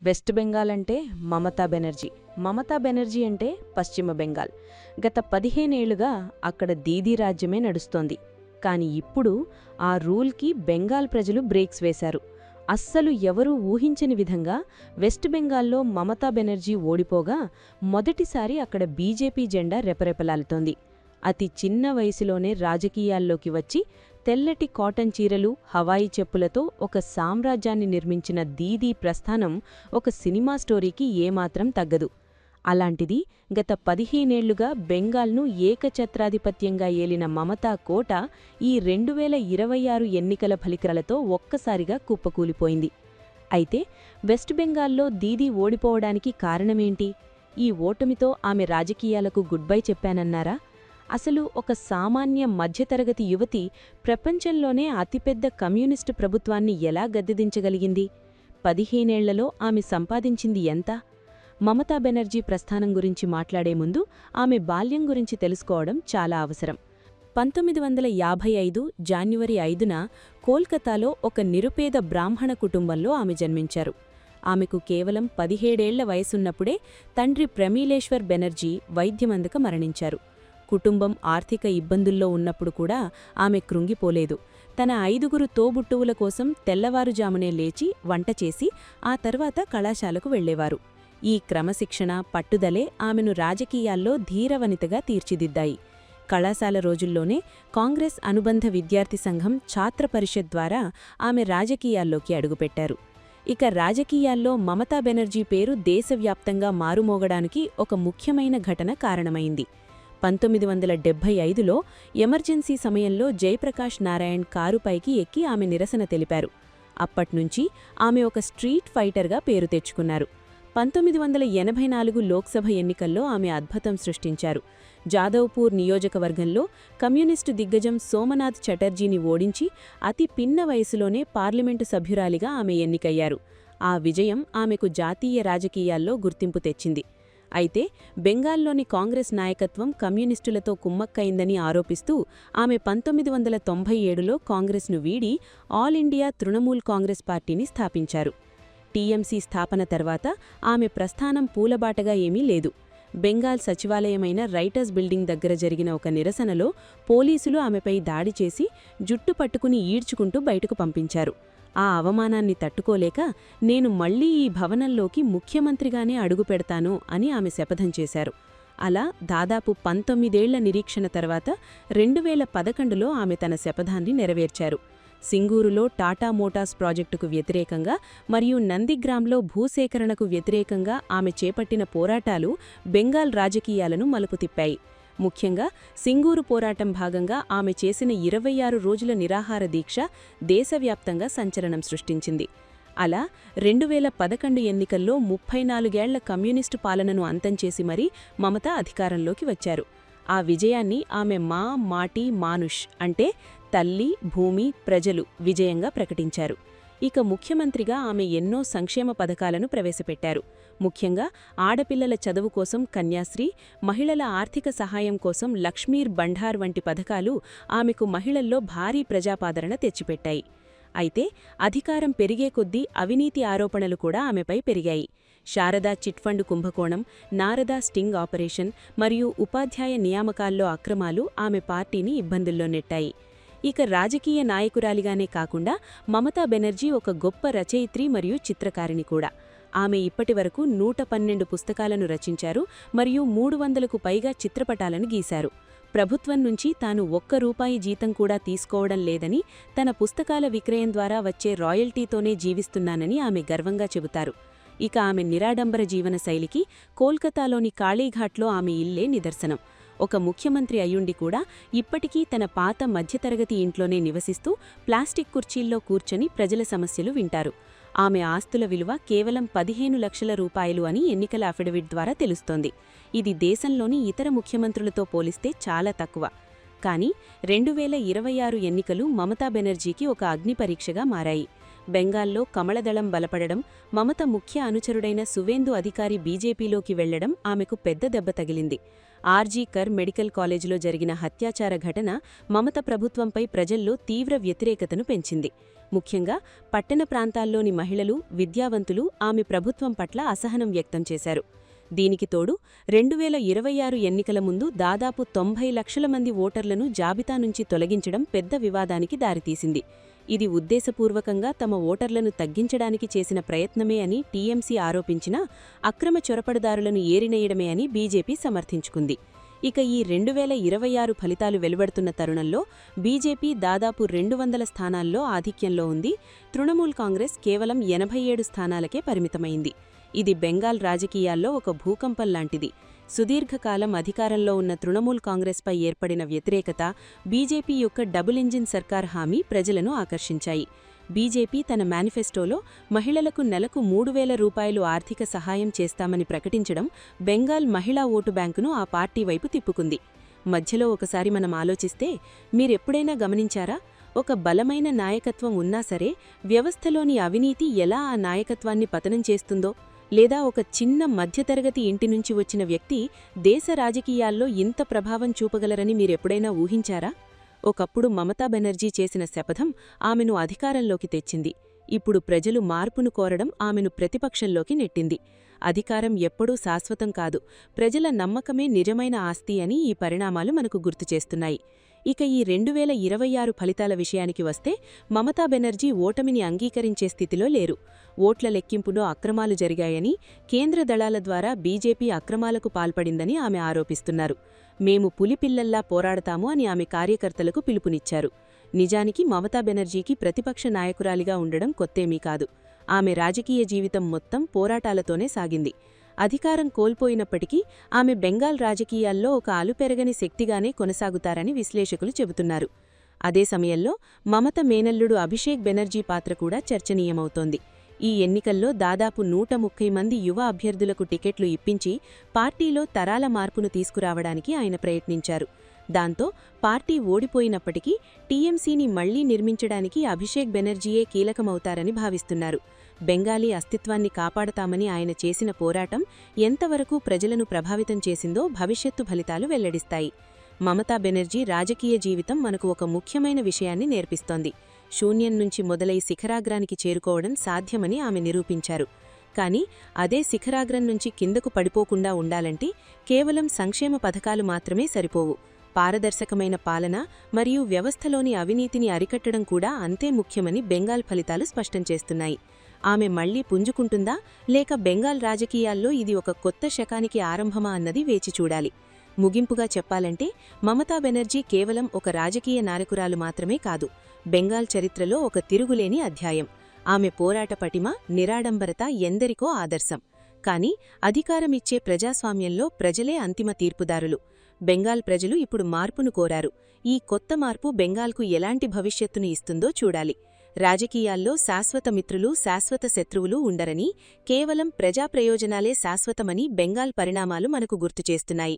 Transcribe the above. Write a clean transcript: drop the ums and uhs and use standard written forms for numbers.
West Bengal అంటే మమతా బెనర్జీ. మమతా బెనర్జీ అంటే పశ్చిమ బెంగాల్. గత 15 ఏళ్లుగా అక్కడ దీదీ రాజ్యమే నడుస్తోంది. కాని ఇప్పుడు ఆ రూల్కి బెంగాల్ ప్రజలు బ్రేక్స్ వేశారు. అస్సలు ఎవరూ ఊహించని విధంగా వెస్ట్ బెంగాల్లో మమతా బెనర్జీ ఓడిపోగా మొదటిసారి అక్కడ బీజేపీ జెండా రెపరెపలాలుతోంది. అతి చిన్న వయసులోనే రాజకీయాల్లోకి వచ్చి తెల్లటి కాటన్ చీరలు, హవాయి చెప్పులతో ఒక సామ్రాజ్యాన్ని నిర్మించిన దీదీ ప్రస్థానం ఒక సినిమా స్టోరీకి ఏమాత్రం తగ్గదు. అలాంటిది గత 15 ఏళ్లుగా బెంగాల్ను ఏకఛత్రాధిపత్యంగా ఏలిన మమతా కోట ఈ 2026 ఎన్నికల ఫలితాలతో ఒక్కసారిగా కుప్పకూలిపోయింది. అయితే వెస్ట్ బెంగాల్లో దీదీ ఓడిపోవడానికి కారణమేంటి? ఈ ఓటమితో ఆమె రాజకీయాలకు గుడ్ బై చెప్పానన్నారా? అసలు ఒక సామాన్య మధ్యతరగతి యువతి ప్రపంచంలోనే అతిపెద్ద కమ్యూనిస్టు ప్రభుత్వాన్ని ఎలా గద్దెదించగలిగింది? 15 ఏళ్లలో ఆమె సంపాదించింది ఎంత? మమతా బెనర్జీ ప్రస్థానం గురించి మాట్లాడే ముందు ఆమె బాల్యం గురించి తెలుసుకోవడం చాలా అవసరం. 1955 జాన్యువరి 5న కోల్కతాలో ఒక నిరుపేద బ్రాహ్మణ కుటుంబంలో ఆమె జన్మించారు. ఆమెకు కేవలం 17 ఏళ్ల వయసున్నప్పుడే తండ్రి ప్రమీలేశ్వర్ బెనర్జీ వైద్యమందక మరణించారు. కుటుంబం ఆర్థిక ఇబ్బందుల్లో ఉన్నప్పుడు కూడా ఆమె కృంగిపోలేదు. తన 5గురు తోబుట్టువుల కోసం తెల్లవారుజామునే లేచి వంట చేసి ఆ తర్వాత కళాశాలకు వెళ్లేవారు. ఈ క్రమశిక్షణ, పట్టుదలే ఆమెను రాజకీయాల్లో ధీరవనితగా తీర్చిదిద్దాయి. కళాశాల రోజుల్లోనే కాంగ్రెస్ అనుబంధ విద్యార్థి సంఘం ఛాత్ర పరిషత్ ద్వారా ఆమె రాజకీయాల్లోకి అడుగుపెట్టారు. ఇక రాజకీయాల్లో మమతా బెనర్జీ పేరు దేశవ్యాప్తంగా మారుమోగడానికి ఒక ముఖ్యమైన ఘటన కారణమైంది. 1975లో ఎమర్జెన్సీ సమయంలో జయప్రకాష్ నారాయణ్ కారుపైకి ఎక్కి ఆమె నిరసన తెలిపారు. అప్పట్నుంచి ఆమె ఒక స్ట్రీట్ ఫైటర్గా పేరు తెచ్చుకున్నారు. 1984 లోక్సభ ఎన్నికల్లో ఆమె అద్భుతం సృష్టించారు. జాదవ్పూర్ నియోజకవర్గంలో కమ్యూనిస్టు దిగ్గజం సోమనాథ్ చటర్జీని ఓడించి అతి పిన్న వయసులోనే పార్లమెంటు సభ్యురాలిగా ఆమె ఎన్నికయ్యారు. ఆ విజయం ఆమెకు జాతీయ రాజకీయాల్లో గుర్తింపు తెచ్చింది. అయితే బెంగాల్లోని కాంగ్రెస్ నాయకత్వం కమ్యూనిస్టులతో కుమ్మక్కైందని ఆరోపిస్తూ ఆమె 1997లో కాంగ్రెస్ను వీడి ఆల్ ఇండియా తృణమూల్ కాంగ్రెస్ పార్టీని స్థాపించారు. టీఎంసీ స్థాపన తర్వాత ఆమె ప్రస్థానం పూలబాటగా ఏమీ లేదు. బెంగాల్ సచివాలయమైన రైటర్స్ బిల్డింగ్ దగ్గర జరిగిన ఒక నిరసనలో పోలీసులు ఆమెపై దాడి చేసి జుట్టు పట్టుకుని ఈడ్చుకుంటూ బయటకు పంపించారు. ఆ అవమానాన్ని తట్టుకోలేక నేను మళ్లీ ఈ భవనంలోకి ముఖ్యమంత్రిగానే అడుగుపెడతాను అని ఆమె శపథం చేశారు. అలా దాదాపు 19 ఏళ్ల నిరీక్షణ తర్వాత 2011లో ఆమె తన శపథాన్ని నెరవేర్చారు. సింగూరులో టాటా మోటార్స్ ప్రాజెక్టుకు వ్యతిరేకంగా మరియు నందిగ్రామ్లో భూసేకరణకు వ్యతిరేకంగా ఆమె చేపట్టిన పోరాటాలు బెంగాల్ రాజకీయాలను మలుపు తిప్పాయి. ముఖ్యంగా సింగూరు పోరాటం భాగంగా ఆమె చేసిన 26 రోజుల నిరాహార దీక్ష దేశవ్యాప్తంగా సంచలనం సృష్టించింది. అలా 2011 ఎన్నికల్లో 34 ఏళ్ల కమ్యూనిస్టు పాలనను అంతంచేసి మరీ మమతా అధికారంలోకి వచ్చారు. ఆ విజయాన్ని ఆమె మా మాటి మానుష్ అంటే తల్లి, భూమి, ప్రజలు విజయంగా ప్రకటించారు. ఇక ముఖ్యమంత్రిగా ఆమె ఎన్నో సంక్షేమ పథకాలను ప్రవేశపెట్టారు. ముఖ్యంగా ఆడపిల్లల చదువు కోసం కన్యాశ్రీ, మహిళల ఆర్థిక సహాయం కోసం లక్ష్మీర్ బండార్ వంటి పథకాలు ఆమెకు మహిళల్లో భారీ ప్రజాపాదరణ తెచ్చిపెట్టాయి. అయితే అధికారం పెరిగే కొద్దీ అవినీతి ఆరోపణలు కూడా ఆమెపై పెరిగాయి. శారదా చిట్ఫండ్ కుంభకోణం, నారదా స్టింగ్ ఆపరేషన్ మరియు ఉపాధ్యాయ నియామకాల్లో అక్రమాలు ఆమె పార్టీని ఇబ్బందుల్లో నెట్టాయి. ఇక రాజకీయ నాయకురాలిగానే కాకుండా మమతా బెనర్జీ ఒక గొప్ప రచయిత్రి మరియు చిత్రకారిణి కూడా. ఆమె ఇప్పటివరకు 112 పుస్తకాలను రచించారు మరియు 300కు పైగా చిత్రపటాలను గీశారు. ప్రభుత్వం నుంచి తాను ₹1 జీతం కూడా తీసుకోవడం లేదని, తన పుస్తకాల విక్రయం ద్వారా వచ్చే రాయల్టీతోనే జీవిస్తున్నానని ఆమె గర్వంగా చెబుతారు. ఇక ఆమె నిరాడంబర జీవన శైలికి కోల్కతాలోని కాళీఘాట్లో ఆమె ఇల్లే నిదర్శనం. ఒక ముఖ్యమంత్రి అయ్యుండి కూడా ఇప్పటికీ తన పాత మధ్యతరగతి ఇంట్లోనే నివసిస్తూ ప్లాస్టిక్ కుర్చీల్లో కూర్చొని ప్రజల సమస్యలు వింటారు. ఆమె ఆస్తుల విలువ కేవలం 15 లక్షల రూపాయలు అని ఎన్నికల అఫిడవిట్ ద్వారా తెలుస్తోంది. ఇది దేశంలోని ఇతర ముఖ్యమంత్రులతో పోలిస్తే చాలా తక్కువ. కానీ 2026 ఎన్నికలు మమతా బెనర్జీకి ఒక అగ్నిపరీక్షగా మారాయి. బెంగాల్లో కమలదళం బలపడడం, మమత ముఖ్య అనుచరుడైన సువేందు అధికారి బీజేపీలోకి వెళ్లడం ఆమెకు పెద్ద దెబ్బ తగిలింది. ఆర్జీ కర్ మెడికల్ కాలేజీలో జరిగిన హత్యాచార ఘటన మమత ప్రభుత్వంపై ప్రజల్లో తీవ్ర వ్యతిరేకతను పెంచింది. ముఖ్యంగా పట్టణ ప్రాంతాల్లోని మహిళలు, విద్యావంతులు ఆమె ప్రభుత్వం పట్ల అసహనం వ్యక్తం చేశారు. దీనికి తోడు 2026 ఎన్నికల ముందు దాదాపు 90 లక్షల మంది ఓటర్లను జాబితా నుంచి తొలగించడం పెద్ద వివాదానికి దారితీసింది. ఇది ఉద్దేశపూర్వకంగా తమ ఓటర్లను తగ్గించడానికి చేసిన ప్రయత్నమే అని టీఎంసీ ఆరోపించినా అక్రమ చొరపడదారులను ఏరినేయడమే అని బీజేపీ సమర్థించుకుంది. ఇక ఈ 2026 ఫలితాలు వెలువడుతున్న తరుణంలో బీజేపీ దాదాపు 200 స్థానాల్లో ఆధిక్యంలో ఉంది. తృణమూల్ కాంగ్రెస్ కేవలం 87 స్థానాలకే పరిమితమైంది. ఇది బెంగాల్ రాజకీయాల్లో ఒక భూకంపంలాంటిది. సుదీర్ఘకాలం అధికారంలో ఉన్న తృణమూల్ కాంగ్రెస్పై ఏర్పడిన వ్యతిరేకత, బీజేపీ యొక్క డబుల్ ఇంజిన్ సర్కార్ హామీ ప్రజలను ఆకర్షించాయి. బీజేపీ తన మేనిఫెస్టోలో మహిళలకు నెలకు 3,000 రూపాయలు ఆర్థిక సహాయం చేస్తామని ప్రకటించడం బెంగాల్ మహిళా ఓటు బ్యాంకును ఆ పార్టీ వైపు తిప్పుకుంది. మధ్యలో ఒకసారి మనం ఆలోచిస్తే, మీరెప్పుడైనా గమనించారా? ఒక బలమైన నాయకత్వం ఉన్నా సరే వ్యవస్థలోని అవినీతి ఎలా ఆ నాయకత్వాన్ని పతనం చేస్తుందో, లేదా ఒక చిన్న మధ్యతరగతి ఇంటి నుంచి వచ్చిన వ్యక్తి దేశ రాజకీయాల్లో ఇంత ప్రభావం చూపగలరని మీరెప్పుడైనా ఊహించారా? ఒకప్పుడు మమతా బెనర్జీ చేసిన శపథం ఆమెను అధికారంలోకి తెచ్చింది. ఇప్పుడు ప్రజలు మార్పును కోరడం ఆమెను ప్రతిపక్షంలోకి నెట్టింది. అధికారం ఎప్పుడూ శాశ్వతం కాదు, ప్రజల నమ్మకమే నిజమైన ఆస్తి అని ఈ పరిణామాలు మనకు గుర్తుచేస్తున్నాయి. ఇక ఈ 2026 ఫలితాల విషయానికి వస్తే మమతా బెనర్జీ ఓటమిని అంగీకరించే స్థితిలో లేరు. ఓట్ల లెక్కింపులో అక్రమాలు జరిగాయని, కేంద్ర దళాల ద్వారా బీజేపీ అక్రమాలకు పాల్పడిందని ఆమె ఆరోపిస్తున్నారు. మేము పులిపిల్లల్లా పోరాడతాము అని ఆమె కార్యకర్తలకు పిలుపునిచ్చారు. నిజానికి మమతా బెనర్జీకి ప్రతిపక్ష నాయకురాలిగా ఉండడం కొత్తేమీ కాదు. ఆమె రాజకీయ జీవితం మొత్తం పోరాటాలతోనే సాగింది. అధికారం కోల్పోయినప్పటికీ ఆమె బెంగాల్ రాజకీయాల్లో ఒక అలుపెరగని శక్తిగానే కొనసాగుతారని విశ్లేషకులు చెబుతున్నారు. అదే సమయంలో మమత మేనల్లుడు అభిషేక్ బెనర్జీ పాత్ర కూడా చర్చనీయమవుతోంది. ఈ ఎన్నికల్లో దాదాపు 130 మంది యువ అభ్యర్థులకు టికెట్లు ఇప్పించి పార్టీలో తరాల మార్పును తీసుకురావడానికి ఆయన ప్రయత్నించారు. దాంతో పార్టీ ఓడిపోయినప్పటికీ టీఎంసీని మళ్లీ నిర్మించడానికి అభిషేక్ బెనర్జీయే కీలకమవుతారని భావిస్తున్నారు. బెంగాలీ అస్తిత్వాన్ని కాపాడతామని ఆయన చేసిన పోరాటం ఎంతవరకు ప్రజలను ప్రభావితం చేసిందో భవిష్యత్తు ఫలితాలు వెల్లడిస్తాయి. మమతా బెనర్జీ రాజకీయ జీవితం మనకు ఒక ముఖ్యమైన విషయాన్ని నేర్పిస్తోంది. శూన్యం నుంచి మొదలై శిఖరాగ్రానికి చేరుకోవడం సాధ్యమని ఆమె నిరూపించారు. కానీ అదే శిఖరాగ్రం నుంచి కిందకు పడిపోకుండా ఉండాలంటే కేవలం సంక్షేమ పథకాలు మాత్రమే సరిపోవు. పారదర్శకమైన పాలన మరియు వ్యవస్థలోని అవినీతిని అరికట్టడం కూడా అంతే ముఖ్యమని బెంగాల్ ఫలితాలు స్పష్టం చేస్తున్నాయి. ఆమె మళ్లీ పుంజుకుంటుందా, లేక బెంగాల్ రాజకీయాల్లో ఇది ఒక కొత్త శకానికి ఆరంభమా అన్నది వేచి చూడాలి. ముగింపుగా చెప్పాలంటే మమతా బెనర్జీ కేవలం ఒక రాజకీయ నాయకురాలు మాత్రమే కాదు, బెంగాల్ చరిత్రలో ఒక తిరుగులేని అధ్యాయం. ఆమె పోరాట పటిమ, నిరాడంబరత ఎందరికో ఆదర్శం. కానీ అధికారమిచ్చే ప్రజాస్వామ్యంలో ప్రజలే అంతిమ తీర్పుదారులు. బెంగాల్ ప్రజలు ఇప్పుడు మార్పును కోరారు. ఈ కొత్త మార్పు బెంగాల్కు ఎలాంటి భవిష్యత్తును ఇస్తుందో చూడాలి. రాజకీయాల్లో శాశ్వత మిత్రులు, శాశ్వత శత్రువులు ఉండరని, కేవలం ప్రజాప్రయోజనాలే శాశ్వతమని బెంగాల్ పరిణామాలు మనకు గుర్తుచేస్తున్నాయి.